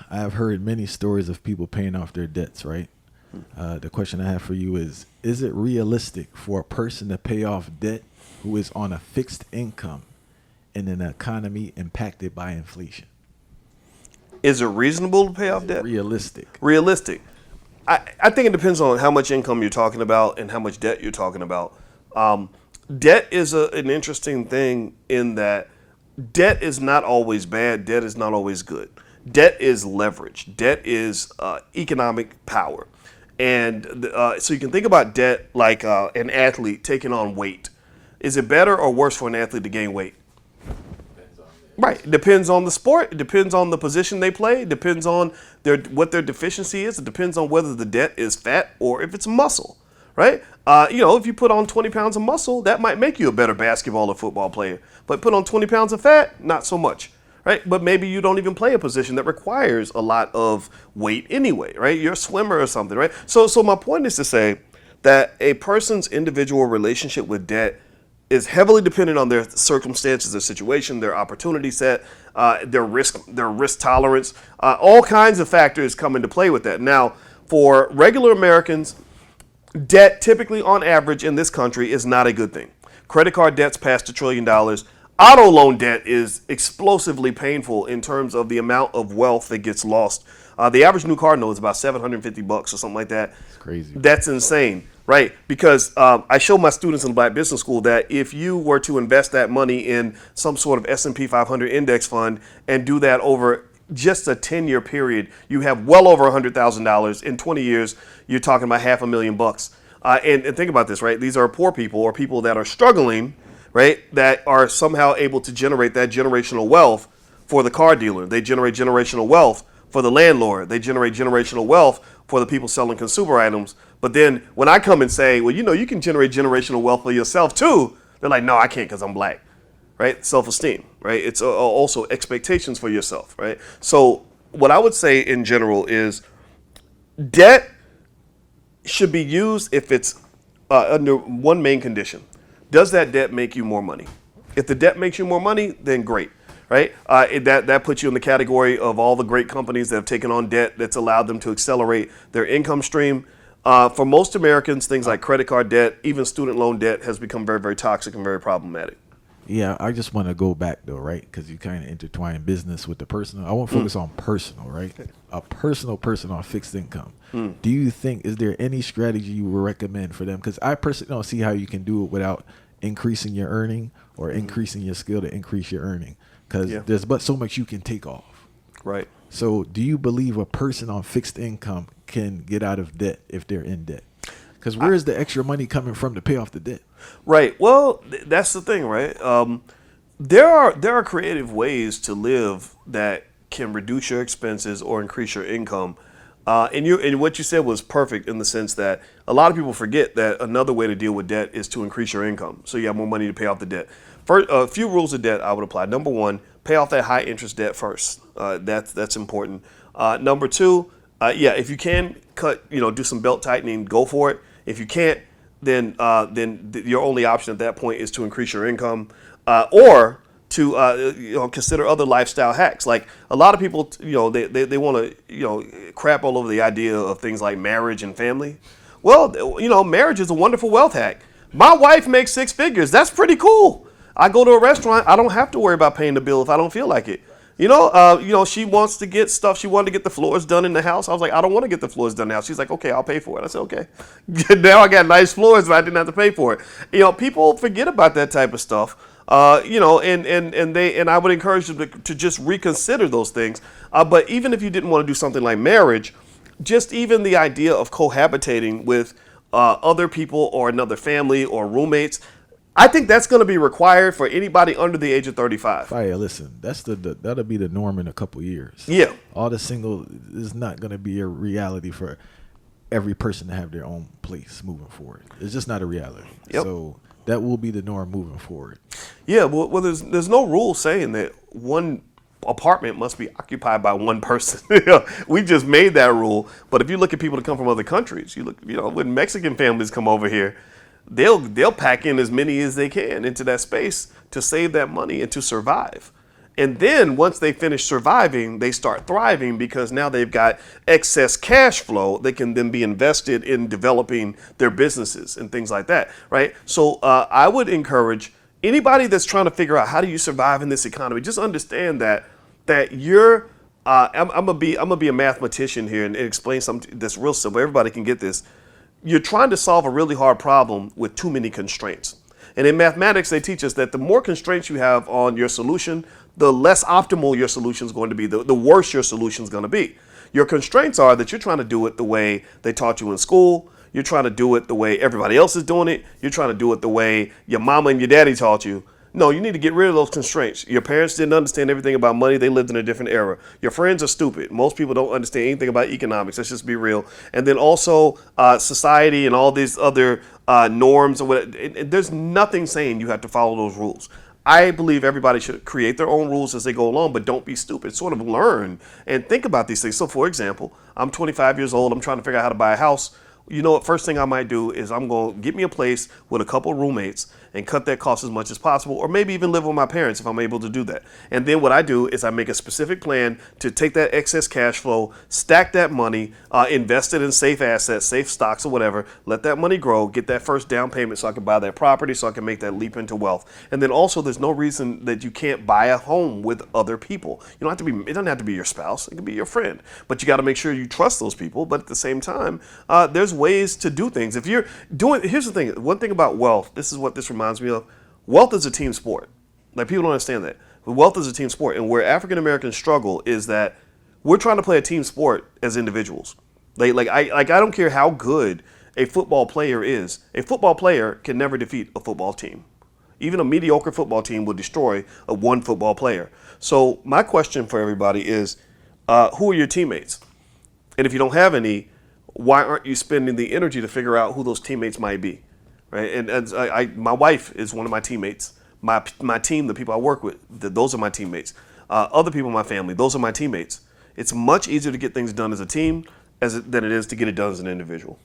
I have heard many stories of people paying off their debts, right? The question I have for you is it realistic for a person to pay off debt who is on a fixed income in an economy impacted by inflation? Is it reasonable to pay Is off it debt? realistic? Realistic. I think it depends on how much income you're talking about and how much debt you're talking about. Debt is an interesting thing in that debt is not always bad. Debt is not always good. Debt is leverage. Debt is economic power. And so you can think about debt like an athlete taking on weight. Is it better or worse for an athlete to gain weight? Right. It depends on the sport. It depends on the position they play. It depends on what their deficiency is. It depends on whether the debt is fat or if it's muscle. Right. If you put on 20 pounds of muscle, that might make you a better basketball or football player. But put on 20 pounds of fat, not so much. Right. But maybe you don't even play a position that requires a lot of weight anyway. Right. You're a swimmer or something. Right. So my point is to say that a person's individual relationship with debt is heavily dependent on their circumstances, their situation, their opportunity set, their risk tolerance. All kinds of factors come into play with that. Now, for regular Americans, debt typically on average in this country is not a good thing. Credit card debt's past $1 trillion. Auto loan debt is explosively painful in terms of the amount of wealth that gets lost. The average new car note is about $750 or something like that. It's crazy. That's insane. Right, because I show my students in the Black Business School that if you were to invest that money in some sort of S&P 500 index fund and do that over just a 10-year period, you have well over $100,000. In 20 years, you're talking about $500,000. And think about this, right? These are poor people or people that are struggling, right, that are somehow able to generate that generational wealth for the car dealer. They generate generational wealth for the landlord. They generate generational wealth for the people selling consumer items. But then when I come and say, well, you can generate generational wealth for yourself too, they're like, no, I can't because I'm black, right? Self-esteem, right? It's also expectations for yourself, right? So what I would say in general is debt should be used if it's under one main condition. Does that debt make you more money? If the debt makes you more money, then great. Right, that puts you in the category of all the great companies that have taken on debt that's allowed them to accelerate their income stream. For most Americans, things like credit card debt, even student loan debt, has become very, very toxic and very problematic. Yeah, I just want to go back though, right? Because you kind of intertwine business with the personal. I want to focus on personal, right? A personal person on fixed income. Do you think, is there any strategy you would recommend for them? Because I personally don't see how you can do it without increasing your earning or increasing your skill to increase your earning. Because there's but so much you can take off. Right. So do you believe a person on fixed income can get out of debt if they're in debt? Because where is the extra money coming from to pay off the debt? Right. Well, that's the thing, right? There are creative ways to live that can reduce your expenses or increase your income. And what you said was perfect in the sense that a lot of people forget that another way to deal with debt is to increase your income, so you have more money to pay off the debt. First, a few rules of debt I would apply. Number one, pay off that high interest debt first. That's important. Number two, if you can do some belt tightening, go for it. If you can't, then your only option at that point is to increase your income, or to consider other lifestyle hacks. Like a lot of people, they want to crap all over the idea of things like marriage and family. Well, marriage is a wonderful wealth hack. My wife makes 6 figures. That's pretty cool. I go to a restaurant. I don't have to worry about paying the bill if I don't feel like it. She wants to get stuff. She wanted to get the floors done in the house. I was like, I don't want to get the floors done now. She's like, okay, I'll pay for it. I said, okay. Now I got nice floors, and I didn't have to pay for it. People forget about that type of stuff. And I would encourage them to just reconsider those things. But even if you didn't want to do something like marriage, just even the idea of cohabitating with other people or another family or roommates, I think that's going to be required for anybody under the age of 35. Fire, listen, that'll be the norm in a couple years. Yeah. All the single is not going to be a reality for every person to have their own place moving forward. It's just not a reality. Yep. So that will be the norm moving forward. Yeah, well, there's no rule saying that one apartment must be occupied by one person. We just made that rule. But if you look at people that come from other countries, you look, when Mexican families come over here, they'll pack in as many as they can into that space to save that money and to survive. And then once they finish surviving, they start thriving because now they've got excess cash flow that can then be invested in developing their businesses and things like that, right? So I would encourage anybody that's trying to figure out how do you survive in this economy, just understand that you're I'm gonna be a mathematician here and explain something that's real simple. Everybody can get this. You're trying to solve a really hard problem with too many constraints. And in mathematics, they teach us that the more constraints you have on your solution, the less optimal your solution is going to be, the worse your solution is going to be. Your constraints are that you're trying to do it the way they taught you in school. You're trying to do it the way everybody else is doing it. You're trying to do it the way your mama and your daddy taught you. No, you need to get rid of those constraints. Your parents didn't understand everything about money. They lived in a different era. Your friends are stupid. Most people don't understand anything about economics. Let's just be real. And then also society and all these other norms. There's nothing saying you have to follow those rules. I believe everybody should create their own rules as they go along, but don't be stupid. Sort of learn and think about these things. So, for example, I'm 25 years old. I'm trying to figure out how to buy a house. You know what? First thing I might do is I'm going to get me a place with a couple of roommates and cut that cost as much as possible, or maybe even live with my parents if I'm able to do that. And then what I do is I make a specific plan to take that excess cash flow, stack that money, invest it in safe assets, safe stocks or whatever, let that money grow, get that first down payment so I can buy that property, so I can make that leap into wealth. And then also there's no reason that you can't buy a home with other people. You don't have to be, it doesn't have to be your spouse, it can be your friend. But you got to make sure you trust those people. But at the same time, there's ways to do things. If you're doing, here's the thing, one thing about wealth, this is what this reminds me of. Wealth is a team sport. Like, people don't understand that. But wealth is a team sport. And where African Americans struggle is that we're trying to play a team sport as individuals. I don't care how good a football player is. A football player can never defeat a football team. Even a mediocre football team will destroy a one football player. So my question for everybody is, who are your teammates? And if you don't have any, why aren't you spending the energy to figure out who those teammates might be? Right? And my wife is one of my teammates. My team, the people I work with, those are my teammates. Other people in my family, those are my teammates. It's much easier to get things done as a team than it is to get it done as an individual.